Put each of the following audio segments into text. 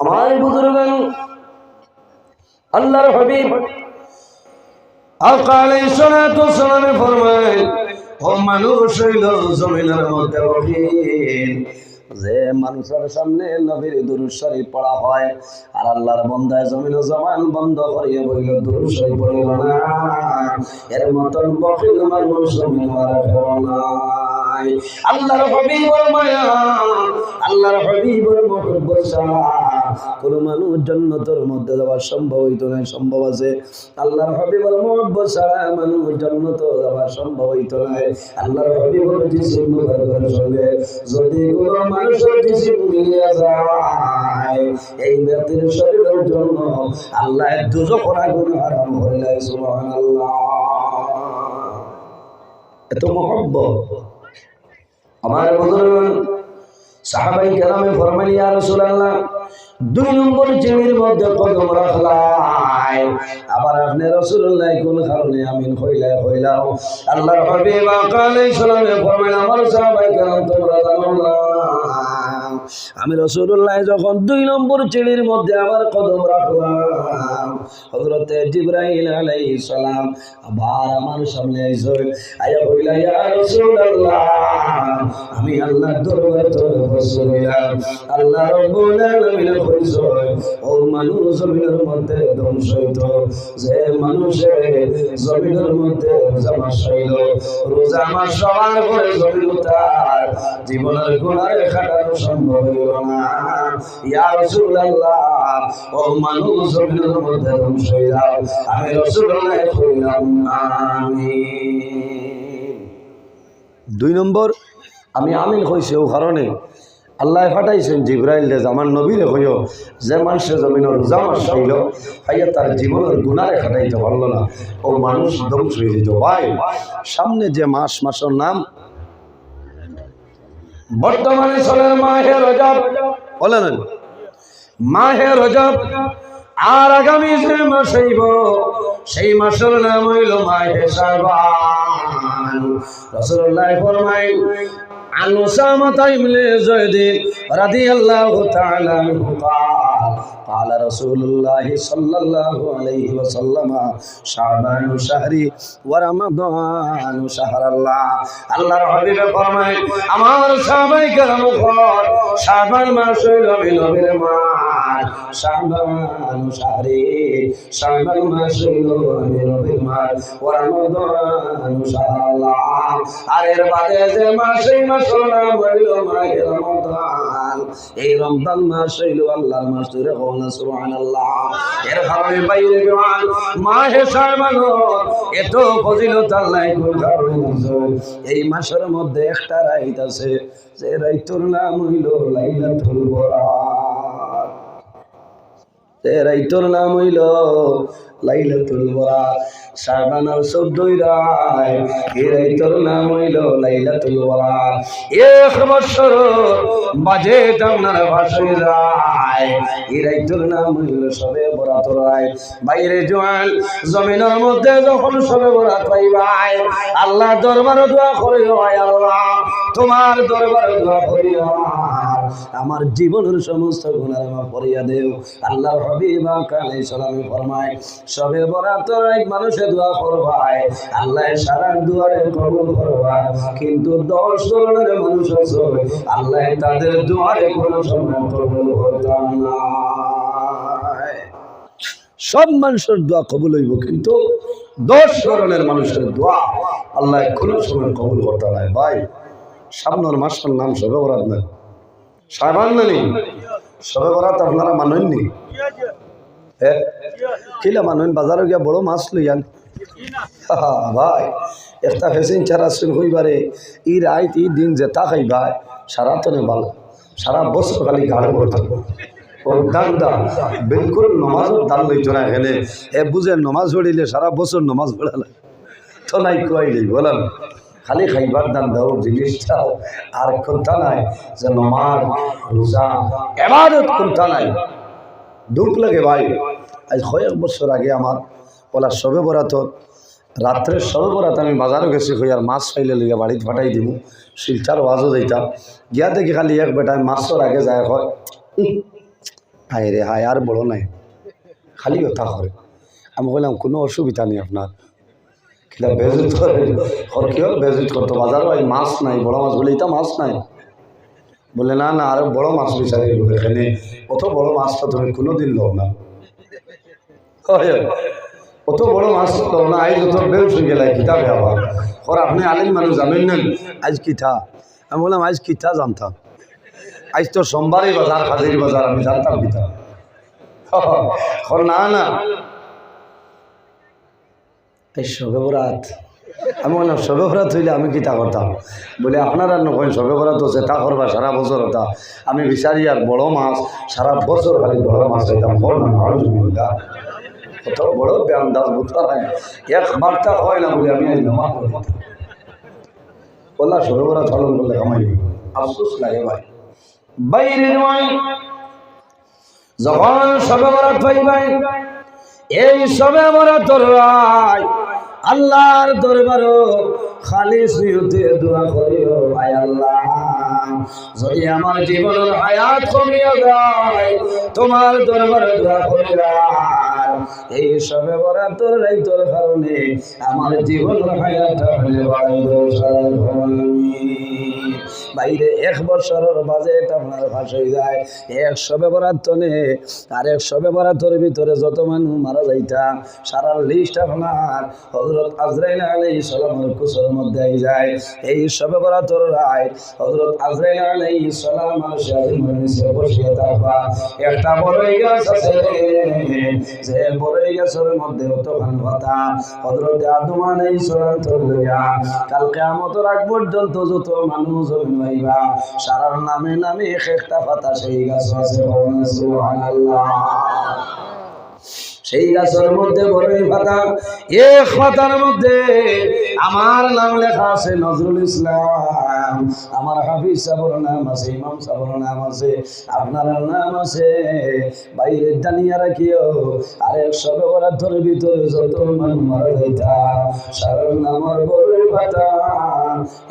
আমার বুজুর্গান আল্লাহর হাবিব আকা আলাইহিস সালাতু ওয়াস সালামে ফরমায়, ও মানুষ হইল জমিনের মধ্যে ওঠেন, যে মানুষের সামনে নবীর দুরূদ শরীফ পড়া হয় আর আল্লাহর বান্দায় জমিন জবান বন্ধ করিয়া বইল দুরূদ শরীফ পড়িল না, এর মতন বখিল মানুষ জমিন আর নাই। আল্লাহর হাবিবের মায়া, আল্লাহর হাবিবের মহব্বত ছাড়া কোন মানুষ জান্নাতের মধ্যে যাওয়া সম্ভব হইতো না। সম্ভব আছে? আল্লাহর হাবিবের মহব্বত ছাড়া মানুষ জান্নাতে যাওয়া সম্ভব হইতো না। আল্লাহর হাবিবের জিসিম মুবারকের সঙ্গে যদি কোন মানুষের জিসিম মিলিয়ে যায়, এই ব্যক্তির শরীরের জন্য আল্লাহ দুজকের আগুন হারাম করে দেয়। সুবহানাল্লাহ। এত মহব্বত। আমার বুজুর্গ সাহাবাই কেরামে ফরমান, ইয়া রাসূলুল্লাহ, 2 নম্বর জিনির মধ্যে কদম রাখলাই, আবার আপনি রাসূলুল্লাহ কোন কারণে আমিন হইলাও। আল্লাহর হাবিব আলাইহিস সালামে ফরমান, আমার সাহাবাই কেরাম তোমরা জানো না, আমি রাসূলুল্লাহ যখন 2 নম্বর চিড়ির মধ্যে আবার কদম রাখলাম, হযরত জিবরাইল আলাইহিস সালাম আবার আমার সামনে আইসেন, আয়া কইলা, ইয়া রাসূলুল্লাহ, আমি আল্লাহর দরবারে তওবা করিলাম। আল্লাহ রাব্বুল আলামিন কইছেন, ও মানুষ জমিনের মধ্যে ধ্বংস হইতো, যে মানুষে জমিনের মধ্যে রোজা মাস হইল, রোজা মাস সবার করে জমিন তার জীবনের গুনাহ কাটানো সম্ভব হইল না। ইয়া রাসূলুল্লাহ, ও মানুষ জমিনের মধ্যে ধ্বংস হয়ে যাও। আমি রাসূলুল্লাহ কইলাম আমিন। 2 নম্বর আমি আমিন কইছি ও কারণে আল্লাহ পাঠাইছেন জিবরাইল রে, আমার নবীরে কইও, যে মানুষের জমিনের রোজা মাস হইল হাইয়া তার জীবনের গুনাহ কাটাইতে পারলো না, ও মানুষ ধ্বংস হয়ে যেত। ভাই, সামনে যে মাসের নাম বর্তমানে চলে মাহে রজব, বলেন মাহে রজব, আর আগামী যে মাস হইব সেই মাসের নাম হইল মাহে শাবান। রাসূলুল্লাহ ফরমায়, عن أسامة بن زيد رضي الله تعالى عنه قال رسول الله صلى الله عليه وسلم شعبان شهري ورمضان شهر الله। আল্লাহর হাবিব ফরমায়, আমার সাহাবায়ে কেরাম শাবান মাস হইল নবীর মাস, শাবান শাহরি, শাবান মাস হইল নবীর মাস, রমাদান শাহর আল্লাহ। আর এর বাদে যে মাস, এই মাসের নাম হইল মাহে রমাদান। এই রমজান মাস হইল আল্লাহর মাস, ধরে কোন সুবহানাল্লাহ। এর কারণে বাইরে জওয়ান মাহে শাবান এত ফজিলত আল্লাহ কোন কারণে দিয়েছে। এই মাসের মধ্যে একটা রাত আছে, যে রাতের নাম হইল লাইলাতুল বরাত। যে রাতের নাম হইল লাইলাতুল বরাত। শাবানের 14 রাত, এই রাতের নাম হইল লাইলাতুল বরাত। 1 বছর বাজেট আপনার ভাসে যায়, এই রাতের নাম হইল শবে বরাত রাত। বাইরে জওয়ান জমিনের মধ্যে যখন শবে বরাত পাইবাই, আল্লাহ দরবারে দোয়া করিও, আল্লাহ তোমার দরবারে দোয়া করিও, আমার জীবনের সমস্ত গুনাহ মাফ করিয়া দেও। আল্লাহর হাবিব আলাইহিস সালাম ফরমায়, শবে বরাতের এক মানুষে দোয়া করবাই, আল্লাহ সারা দুয়ারে কবুল করবা, কিন্তু 10 ধরনের মানুষ আছে আল্লাহ তাদের দুয়ারে কোনো সময় কবুল করবে না। সব মানুষের দোয়া কবুল হইব, কিন্তু 10 ধরনের মানুষের দোয়া আল্লাহ কোনো সময় কবুল করতে না। ভাই, সামনের মাসের নাম শবে বরাত না, শাবান নানি, শবে বরাত আপনারা মানেননি? কিলা মানুষ বাজারে গিয়া বড় মাছ লইয়ান ভাই, একটা ফেসিন চারা শুরু হইবারে ই রাত ই দিন যেটা খাইবা সারা তো ভালো, সারা বছর খালি গাড়ি করে থাকবো। ও দান দান বিলকুল নমাজের দান লইতো না এখানে। এ বুঝে নমাজ পড়িলে সারা বছর নমাজ পড়ালে তো নাই কুয়াইলি, বলেন খালি খাইবার দান দাও জিনিসটাও, আর কোনটা নাই যে নমাজ রোজা ইবাদত কোনটা নাই। দুঃখ লাগে ভাই। আজ কয়েক বছর আগে আমার বলা শবে বরাত, রাত্রে শবে বরাত আমি বাজারও গেছি, হইয়ার মাছ খাইলে লইয়া বাড়িতে ফাটাই দিব, শিলচার ওয়াজও যাইতাম, গিয়া দেখি খালি এক বেটায় মাছর আগে যায় হয় হায় রে হায়, আর বড় নাই, খালি কথা করে। আমি বললাম কোনো অসুবিধা নেই আপনার, কিনা বেজুত করে ওর কেউ বেজুত করতো বাজারও মাছ নাই, বড় মাছ বলে এটা মাছ নাই। বলে না না, আরো বড় মাছ বিচারি এখানে, অত বড় মাছটা তুমি কোনোদিন লো না, অত বড় মাছ লো না, আজ অত বেউস হয়ে গেলে কিতাবে আবার ওর আপনি আলিম মানুষ জানেন না আজ কিতা। আমি বললাম আজ কিতা জানতাম, আজ তো সোমবারই বাজার, হাজির বাজার, আমি জানতাম কিতা। না না এই শবে বরাত। আমি বললাম শবে বরাত হইলে আমি কিতা করতাম? বলে আপনারা নয় শবে বরাত হচ্ছে তা করবা সারা বছর হতা, আমি বিচারি আর বড় মাছ সারা বছর খালি বড় মাছ খাইতাম। কত বড় বেআন্দাজ বুঝতে হয়, একবারটা হয় না বলে আমি নামাজ পড়তাম। বললাম শবে বরাত পালন করলে কামাই, আফসোস লাগে ভাই। বাইরে নয় যখন শবে বরাত পাইবাই, এই শবে বরাতর রায় আল্লাহর দরবারও খালিস নিয়তে দোয়া করিও, আয় আল্লাহ যদি আমার জীবনের হায়াত কমিয়ে যায় তোমার দরবারে দোয়া করিলাম, এই শবে বরাতর রাইতের কারণে আমার জীবনের হায়াতটা হলে বাইরে 1 বছরের বাজেট আপনার ফাঁস হয়ে যায়। এক শবে বরাত তনে আর এক শবে বরাতের ভিতরে যত মানুষ মারা যাইতা সারা লিস্ট আপনার হযরত আজরাইল আলাইহিস সালামের কুসের মধ্যে আই যায়। এই শবে বরাতের রাত হযরত আজরাইল আলাইহিস সালাম মানুষের নিচে বসিয়ে থাকবা। একটা বড়ই গাছ আছে, যে বড়ই গাছের মধ্যে তখন কথা হযরত আদম আলাইহিস সালাম তো লইয়া কাল কিয়ামতের আগ পর্যন্ত যত মানুষ হইবা সারার নামে নামে একটা পাতা সেই গাছ আছে, সুবহানাল্লাহ। সেই গাছের মধ্যে বড়ই পাতা, এক পাতার মধ্যে আমার নাম লেখা আছে নজরুল ইসলাম, আমার হাফিজ সাহেবের নাম আছে, ইমাম সাহেবের নাম আছে, আপনার নাম আছে। বাইরে জানিয়া রাখিও আরেক শবে বরাতের ভিতরে যত মানুষ মারা যাইতা সারার নামের বড়ই পাতা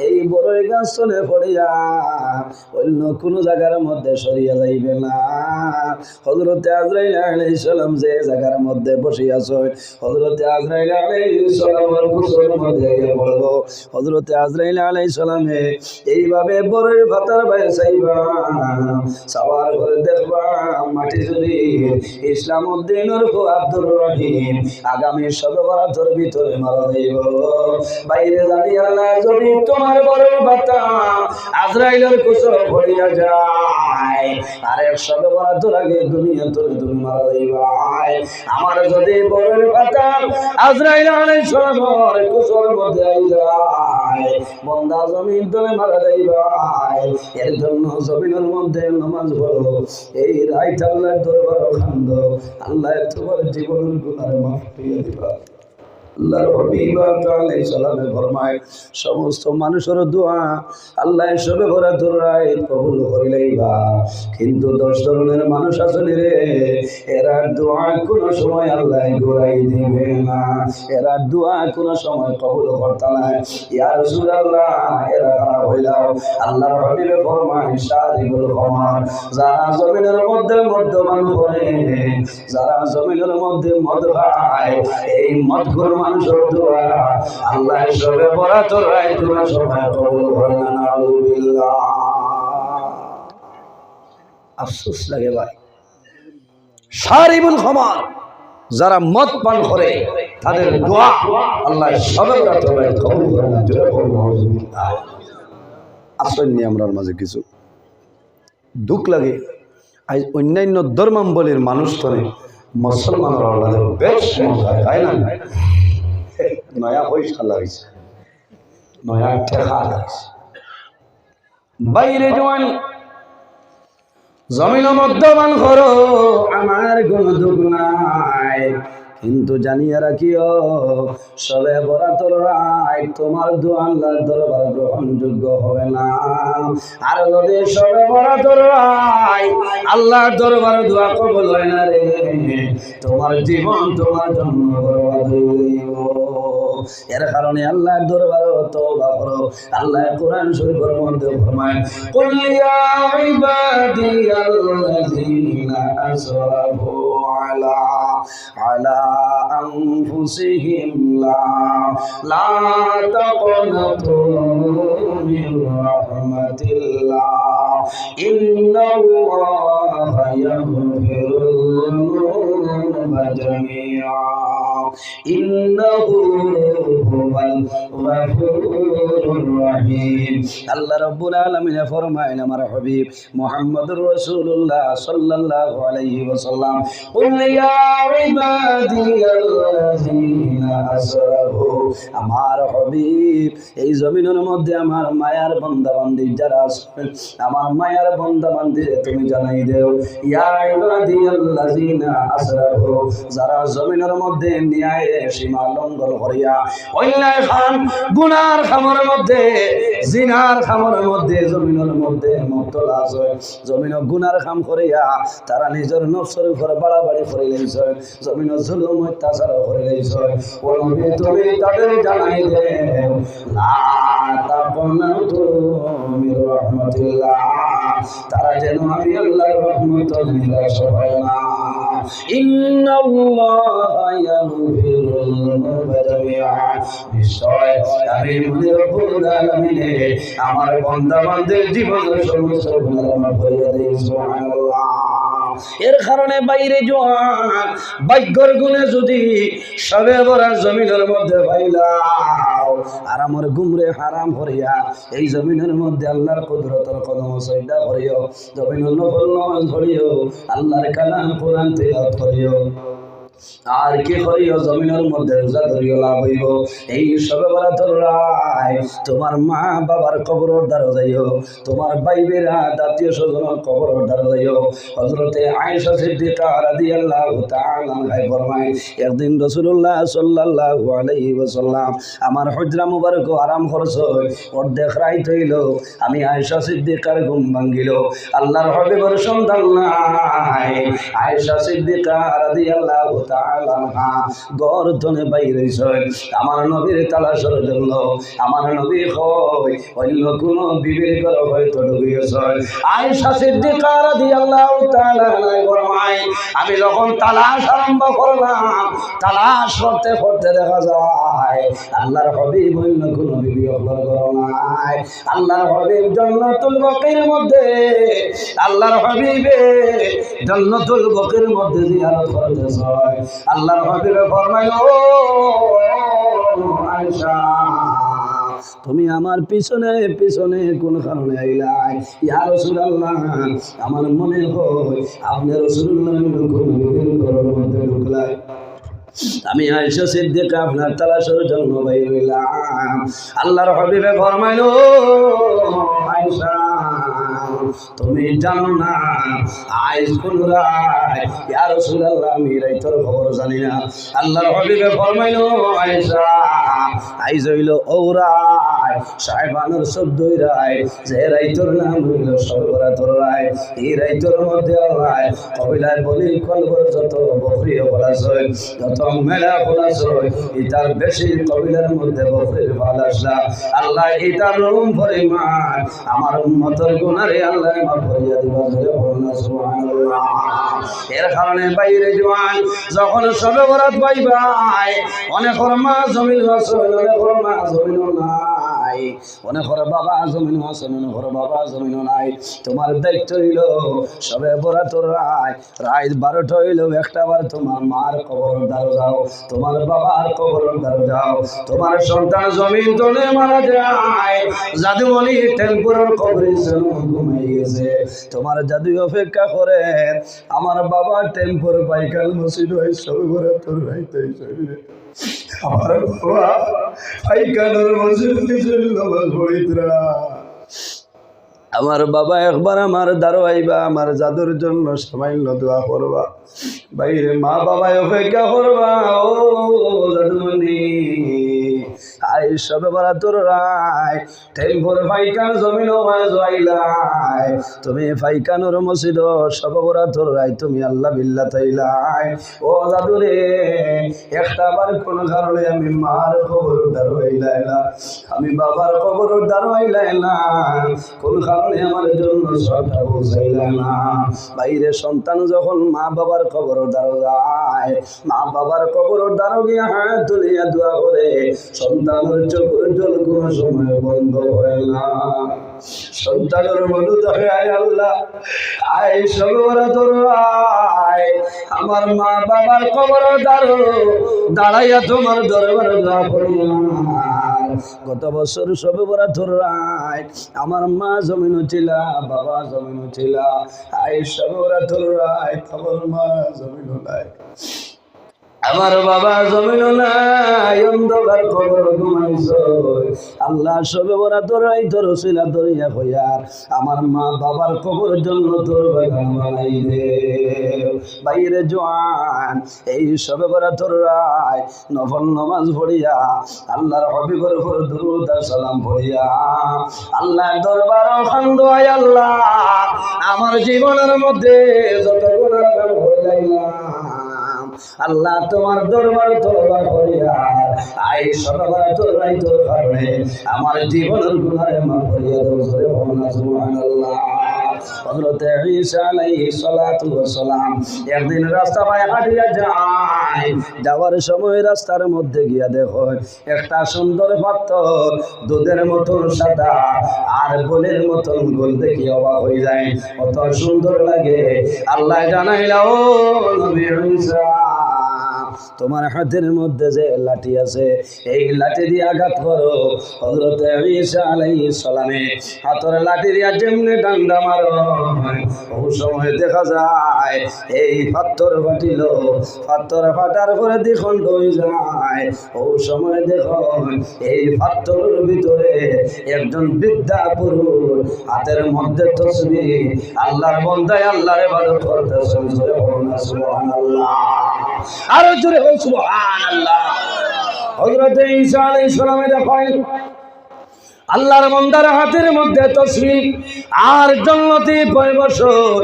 এই বড়ই গাছ চলে পড়িয়া অন্য কোনো জায়গার মধ্যে সরিয়া যাইবে না। হযরতে আজরাইল আলাইহিস সালাম যে জায়গার মধ্যে বসিয়া আছেন, হযরতে আজরাইল আলাইহিস সালামের কুসের মধ্যে পড়ব। হযরতে আজরাইল আলাইহিস সালামে এইভাবে বড়ই পাতার বাইরে চাইবা, সবার ঘরে দেখবা মাটি যদি ইসলামউদ্দিনের আব্দুর রহিম আগামী শবে বরাতের ভিতরে মারা যাইব। বাইরে জানিয়া না যদি তোমার বড়ই পাতা আজরাইলের কুসে পড়িয়া যায় আরেক শবে বরাতের আগে দুনিয়া তোরে তুমি মারা যাইবা। আমার যদি বড়ই পাতা আজরাইল আলাইহিস সালামের কুসের মধ্যে আই যায় বান্দা জমিন তোরে মারা যাইবা। এর জন্য জমিনের মধ্যে নামাজ পড়ো, এই রাত আল্লাহর দরবারে কান্দো, আল্লাহ তোমার জীবনের গুনাহ মাফ করে দিবা। আল্লাহর হাবিব আলাইহিস সালামে ফরমায় সমস্ত মানুষের দোয়া আল্লাহ শবে বরাতের রাত কবুল করে লইবা, কিন্তু 10 ধরনের মানুষ আছে রে, এরা দোয়া কোনো সময় আল্লাহ ঘুরাই দিবে না, এরা দোয়া কোনো সময় কবুল করতে না। ইয়া রাসূলুল্লাহ এরা কারা হইলাও? আল্লাহর হাবিব ফরমায় শারিবুল খামার, যারা জমিনের মধ্যে মদ্যপান করে, যারা জমিনের মধ্যে মদ খায়, এই মদখোর মানুষের দোয়া আল্লাহ শবে বরাতের রাত কোনো সময় কবুল করে না। নাউযুবিল্লাহ। আফসোস লাগে ভাই, শারিবুল খামার যারা মদ পান করে তাদের দোয়া আল্লাহ শবে বরাতের রাত কবুল করে না। নাউযুবিল্লাহ। আসেননি আমরার মাঝে কিছু দুঃখ লাগে, আজ অন্যান্য ধর্মাবলীর মানুষ ধরে মুসলমানরা আমাদের বেশ মজা, তাই না? নয়া পয়সা লাগছে, নয়া ঠেকা লাগছে। বাইরে জোয়ান জমিন মদ্যপান করো, আমার কোনো দুঃখ নাই, কিন্তু জানিয়ে রাখিও সবে বরাতর রাত তোমার দোয়া আল্লাহর দরবারে গ্রহণযোগ্য হবে না। আর যদি সবে বরাতর রাত আল্লাহর দরবারে দোয়া কবুল হয় না রে, তোমার জীবন তোমার জন্য বরবাদ হয়ে যাবে। এর কারণে আল্লাহর দরবারে তওবা করো। আল্লাহ কোরআন শরীফের মধ্যে ফরমায়, কুল ইয়া ইবাদিয়াল্লাযীনা আসরাফু আলা আনফুসিহিম লা তাকনাতু মির রাহমাতিল্লাহ ইন্নাল্লাহা ইয়াগফিরুয যুনুবা জামিআ ইন্নাহু হুয়াল গফুরুর রহিম। আল্লাহ রাব্বুল আলামিন ফরমায়, আমার হাবিব মুহাম্মদুর রাসূলুল্লাহ সাল্লাল্লাহু আলাইহি ওয়াসাল্লাম, কুল ইয়া ইবাদিয়াল্লাযীনা আসরাফু, আমার হাবিব এই জমিনের মধ্যে আমার মায়ার বান্দা-বান্দি যারা আছে, আমার মায়ার বান্দা-বান্দি তুমি জানাই দাও, ইয়া ইবাদিয়াল্লাযীনা আসরাফু, যারা জমিনের মধ্যে ন্যায় সীমা লঙ্ঘন করিয়া অন্যায় খান গুনার খামের মধ্যে জিনার খামের মধ্যে জমিনের মধ্যে মুক্তলা আছে, জমিন গুনার খাম করিয়া তারা নিজের নফসের উপরে বাড়াবাড়ি করে লইছে, জমিন জুলুম অত্যাচার করে লইছে, ও নবী তুমি তাদের জানাই দেও, লা তাকনাতু মির রাহমাতিল্লাহ, তারা যেন আমি আল্লাহর রহমতের নিরাশ হয় না। ইন্নাল্লাহা ইয়াগফিরুয যুনুবা জামিআ, নিশ্চয় আমি রব্বুল আলামিন আমার বান্দা-বান্দির জীবনের সমস্ত গুনাহ মাফ করে দেই। সুবহানাল্লাহ। এর কারণে বাইরে জোয়ান ভাগ্যর গুণে যদি সবে বরাত জমিনের মধ্যে পাইলাও আর আমার গুমরে হারাম করিয়া এই জমিনের মধ্যে আল্লাহর কুদরতের কদম সজদা করিও, জমিনের নফল নামাজ পড়িও, আল্লাহর কালাম কোরআন তিলাওয়াত করিও, আর কি করিও জমিনের মধ্যে রোজা ধরিও, লাভ হইব। এই সবে বরাতর রায় তোমার মা বাবার কবরের দ্বারা যাইও, তোমার ভাইবেরা আত্মীয় স্বজনের কবরের দ্বারা যাইও। হযরতে আয়েশা সিদ্দিকা রাদিয়াল্লাহু তাআলা আনহা ফরমায়, একদিন রাসূলুল্লাহ সাল্লাল্লাহু আলাইহি ওয়াসাল্লাম আমার হুজরা মুবারক আরাম করছ, অর্ধেক রাত হইল, আমি আয়েশা সিদ্দিকার ঘুম ভাঙ্গিল, আল্লাহর হাবিবের সন্তান নাই। আয়েশা সিদ্দিকা রাদিয়াল্লাহু তাআলা আনহা গর্দনে বাইরে হইছে আমার নবীর তালাশের জন্য। আমার নবী কই অন্য কোন বিবির ঘর হয়তো ঢুকিয়েছে। আয়েশা সিদ্দিকা রাদিয়াল্লাহু তাআলা আনহা ফরমায়, আমি যখন তালাশ আরম্ভ করলাম, তালাশ করতে করতে দেখা যায় আল্লাহর হাবিব অন্য কোন বিবি হলো ঘর নাই। আল্লাহর হাবিব জান্নাতুল বাকির মধ্যে, আল্লাহর হাবিবে জান্নাতুল বাকির মধ্যে জিয়ারত করতেছে। আল্লাহর হাবিব ফরমাইল, আয়েশা তুমি আমার পিছনে পিছনে কোন কারণে আইলাই? ইয়া রাসূলুল্লাহ, আমার মনে হয় আপনি রাসূলুল্লাহর ঘরের মধ্যে ঢুকলাই। আমি আয়েশা সিদ্দিকা আপনার তালাশের জন্য বাইর হইলাম। আল্লাহর হাবিবে ফরমাইল, আয়েশা তুমি জানো না আইজ কোন রাত? ইয়া রাসূলুল্লাহ, আমি রাইতের খবর জানি না। আল্লাহর হাবিবে ফরমাইল, আয়েশা আইজ হইল ঔরাত শাবানের 14 রাত, যে রাইতের নাম হইল শবে বরাতর রাত। এই রাইতের মধ্যে আল্লাহ কবিলায় বলি কলবর যত বকরি বলাছে, যত মেলা বলাছে, এটার বেশি কবিলার মধ্যে বকরির ভালাসা আল্লাহ এটার রুম পরিমাণ আমার উম্মতের গুনারে আল্লাহ মাফ করিয়া দিবা। সুবহানাল্লাহ। এর কারণে বাইরে জওয়ান যখন শবে বরাত পাইবাই, অনেক মা জমিন আছে, অনেক মা জমিন নাই, অনেক বাবা জমিন আছে, অনেক বাবা জমিন নাই। তোমার দায়িত্ব হইল শবে বরাতর রাত 12টা হইল একটা বার তোমার মার কবর দ্বারা যাও, তোমার বাবার কবর দ্বারা যাও। তোমার সন্তান জমিন তলে মারা যায়, জাদুমণি টেম্পুরের কবরে ঘুমাই গেছে, তোমার জাদু অপেক্ষা করে। আমার বাবা টেম্পুর পাইকাল মসজিদ হয় শবে বরাতর রাইতে আমার বাবা পাইকালের মসজিদ নামাজ পড়িতরা। আমার বাবা একবার আমার দ্বারো আইবা, আমার জাদুর জন্য সামান্য দোয়া করবা। বাইরে মা বাবায় অপেক্ষা করবা। ও জাদুমণি আই সবে বরা তোর রায় টেম্পোর ফাইকান জমিন মাইলাই, তুমি ফাইকানোর মসজিদ সবে বরা তোর রায়, তুমি আল্লাহ বিল্লাহ তাইলাই। ও জাদুরে একটা বার কোন কারণে আমি মার খবর দ্বারো আইলাইলাম, আমি বাবার খবর দ্বারো আইলাইলাম, কোন কারণে আমার জন্য সবটা বুঝাইলাম না। বাইরে সন্তান যখন মা বাবার খবর দ্বারো যায়, মা বাবার খবর দ্বারো গিয়ে হাত তুলিয়া দোয়া করে, সন্তানের চোখের জল কোনো সময় বন্ধ হয় না। সন্তানের মনে থাকে আয় আল্লাহ আয় সবরা তোর আয়, আমার মা বাবার খবর দ্বারো দাঁড়াইয়া তোমার দরবারে দোয়া করলাম। গত বছর সবে বরা তোর রায় আমার মা জমিন ছিলা, বাবা জমিন ছিলা, আই সবে বরা তোর রায় খবর মা জমিন নাই, আমার বাবা জমিন নাই, অন্ধকার খবর ঘুমাইছ। আল্লাহ সবে বরা তোরাই তোর ছিলা দরিয়া হইয়ার, আমার মা বাবার খবর জন্য তোর বাগান বানাই দে। বাইরে জোয়ান এই সবে বরা তোর রায় নফল নমাজ পড়িয়া, আল্লাহর হবিবর উপর দুরূদ আর সালাম পড়িয়া, আল্লাহর দরবার খান্দ আয় আল্লাহ আমার জীবনের মধ্যে যত গুনাহ কাম হইলাম, আল্লাহ তোমার দরবার তোবা করিয়া আই সবার তোরাই তোর কারণে আমার জীবনের গুনাহে মাফ করিয়া দাও। জোরে বলুন সুবহানাল্লাহ। হযরত ঈসা আলাইহিস সালাতু ওয়াস সালাম একদিন রাস্তা পায়ে হাঁটিয়া যায়, যাওয়ার সময় রাস্তার মধ্যে গিয়া দেখো একটা সুন্দর পাথর, দুধের মতন সাদা আর গোলের মতন গোল, দেখি অবাক হয়ে যায়, কত সুন্দর লাগে। আল্লাহ জানাইলা ও নবী ঈসা তোমার হাতের মধ্যে যে লাঠি আছে এই লাঠি দিয়ে আঘাত করো। হযরত ঈসা আলাইহিস সালামে হাতের লাঠি দিয়া যেমনি ডান্ডা মারো, ওই সময় দেখা যায় এই পাথর ফাটিল, পাথর ফাটার পরে দ্বিখণ্ড হয়ে যায়। ওই সময় দেখো এই পাথরের ভিতরে একজন বৃদ্ধা পুরুষ হাতের মধ্যে তসবিহ, আল্লাহর বান্দায় আল্লাহর ইবাদত করতেছে। সুবহানাল্লাহ, আরো জোরে হোক সুবহানাল্লাহ। হযরত ঈসা আলাইহিস সালামে দেখেন আল্লাহর বান্দার হাতের মধ্যে তসবিহ আর জান্নাতি বছর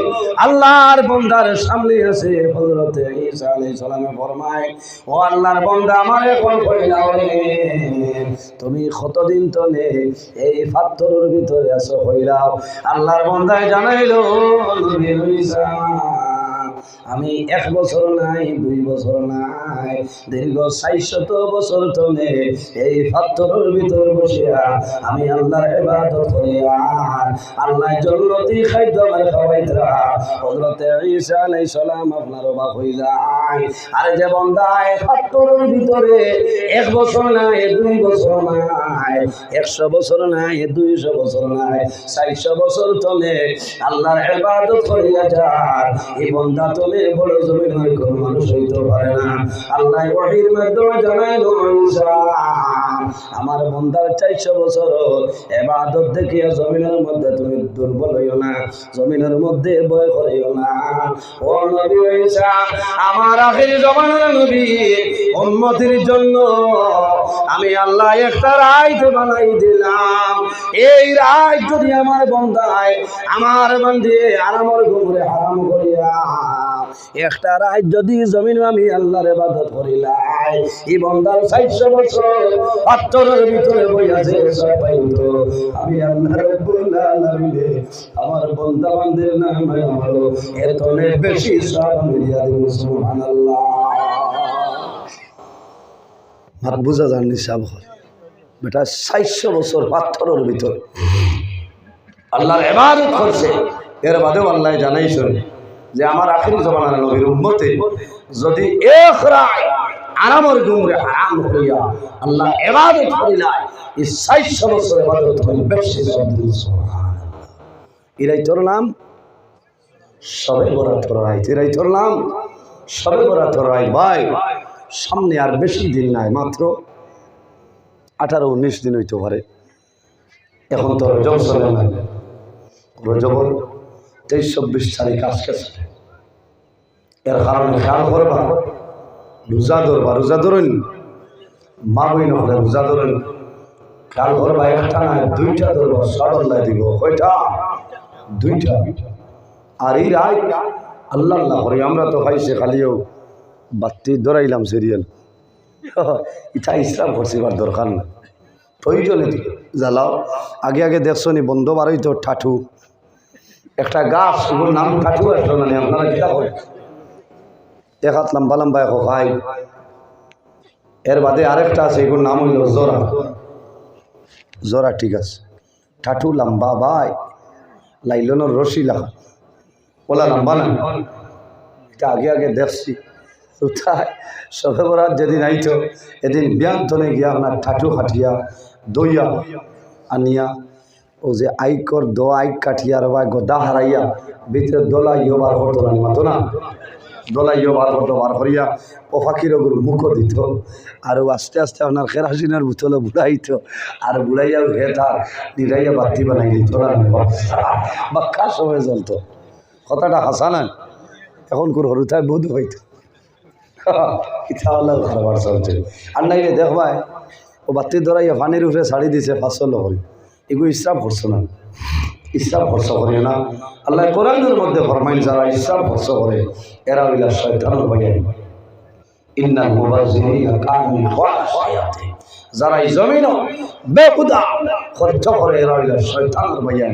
আল্লাহর বান্দার সামনে আছে। হযরত ঈসা আলাইহিস সালামে ফরমায় ও আল্লাহর বান্দা আমার এখন কইলাও রে, তুমি কতদিন তলে এই পাথরের ভিতরে আছো কইলাও। আল্লাহর বান্দায় জানাইলো নবী ঈসা আমি 1 বছর নাই 2 বছর নাই দীর্ঘ 400 বছর ধরে এই পাথরের ভিতর বসিয়া আমি আল্লাহর ইবাদত করি, আর আল্লাহ জান্নাতি খাদ্য আমার খাওয়াইতরা। হযরত ঈসা আলাইহিস সালাম আপনার অবাক হয়ে যায়, আর যে বান্দা এই পাথরের ভিতরে 1 বছর নাই 2 বছর নাই 100 বছর নাই 200 বছর নাই 400 বছর ধরে আল্লাহর ইবাদত করিয়া যায়, এই বান্দা তলে বড় জমিনের কোন মানুষ হইতে পারে না। আল্লাহ ওহীর মাধ্যমে জানাইলো ঈসা আমার বান্দার 400 বছর ইবাদত দেখিয়া জমিনের মধ্যে তুমি দুর্বল হইও না, জমিনের মধ্যে ভয় করিও না। ও নবী ঈসা আমার আখির জামানার নবী উম্মতের জন্য আমি আল্লাহ একটা রাইত বানাই দিলাম, এই রাইত যদি আমার বান্দায় আমার বান্দে আরামের ঘুমরে হারাম করিয়া একটা রাত যদি জমিন আমি আল্লাহর ইবাদত করিলাই, এই বান্দার 400 বছর পাথরের ভিতরে বইয়াছে সবাইতো আমি আল্লাহ রাব্বুল আলামিন আমার বান্দা বান্দির নামে আমার এতনে বেশি সব আমি দিয়া দেব। সুবহানাল্লাহ। আর বুঝা জানি সব বেটা 400 বছর পাথরের ভিতর আল্লাহর ইবাদত করছে, এর বাদেও আল্লাহ জানাইছেন যে আমার আখির জামানার নবীর উম্মতে যদি এক রাত আরামের ঘুমরে হারাম করিয়া আল্লাহ ইবাদত করিলাই, এই 400 বছর ইবাদত করে বেশি সুবহানাল্লাহ। এরাই তোর নাম সবে বরাত রাত, এরাই তোর নাম সবে বরাত রাত। ভাই সামনে আর বেশি দিন নাই, মাত্র 18-19 দিন হইতে পারে। এখন তো রজব চলে না, রজবর 23-24 তারিখ আজকে চলে। এর কারণে খেয়াল করবা, রোজা ধরবা, রোজা ধরেন মা বই নহলে রোজা ধরেন, খেয়াল করবা একটা না দুইটা ধরবা, সরল্লা দিব কয়টা? দুইটা। আর এই রায় আল্লাহ আল্লাহ করে আমরা তো পাইছে খালিও বাতি ধরাইলাম সিরিয়াল, এটা ইসলাম করছিবার দরকার না, প্রয়োজনে জ্বালাও। আগে আগে দেখছো নি বন্ধ বারোই তো ঠাঠু একটা গাছ, ওগুলোর নাম ঠাঠু আসলো না, আপনারা কিনা হয় এক হাত লম্বা লম্বা এক ভাই। এর বাদে আরেকটা আছে, এগুলোর নাম হইল জোরা। জোরা ঠিক আছে, ঠাঠু লম্বা ভাই, লাইলনের রশি লাগা, ওলা লম্বা না। এটা আগে আগে দেখছি কোথায় সবে বরাত যেদিন আইতো এদিন ব্যান্তনে গিয়া আপনার ঠাঠু খাটিয়া দইয়া আনিয়া ও যে আইকর দো আইক কাঠিয়া রবা গদা হারাইয়া ভিতরে দোলাইও বার করতো না, মাতো না দোলাইও বার করতো, বার করিয়া ও ফাঁকির ওগুলো মুখও দিত। আর আস্তে আস্তে আপনার কেরাসিনের বোতলে বুড়াইত, আর বুড়াইয়াও হেতা নিরাইয়া বাতি বানাই দিত বা কার সময় চলতো। কথাটা হাসা না, এখন কোন হরুথায় বোধ হইতো খাবার চলছে। আর নাই দেখবাই ও বাতি ধরাইয়া পানির উপরে ছাড়ি দিছে 500 লহরি, এগুলো ইসরাফ করছো না, ইসরাফ খরচ করে না। আল্লাহ কোরআনের মধ্যে ফরমাইন যারা ইসরাফ খরচ করে এরা হইলা শয়তানের ভাইয়া। ইন্নাল মুবাযযিরিনা কানু খাওয়াতে, যারা এই জমিন বেহুদা খরচ করে এরা হইলা শয়তানের ভাইয়া।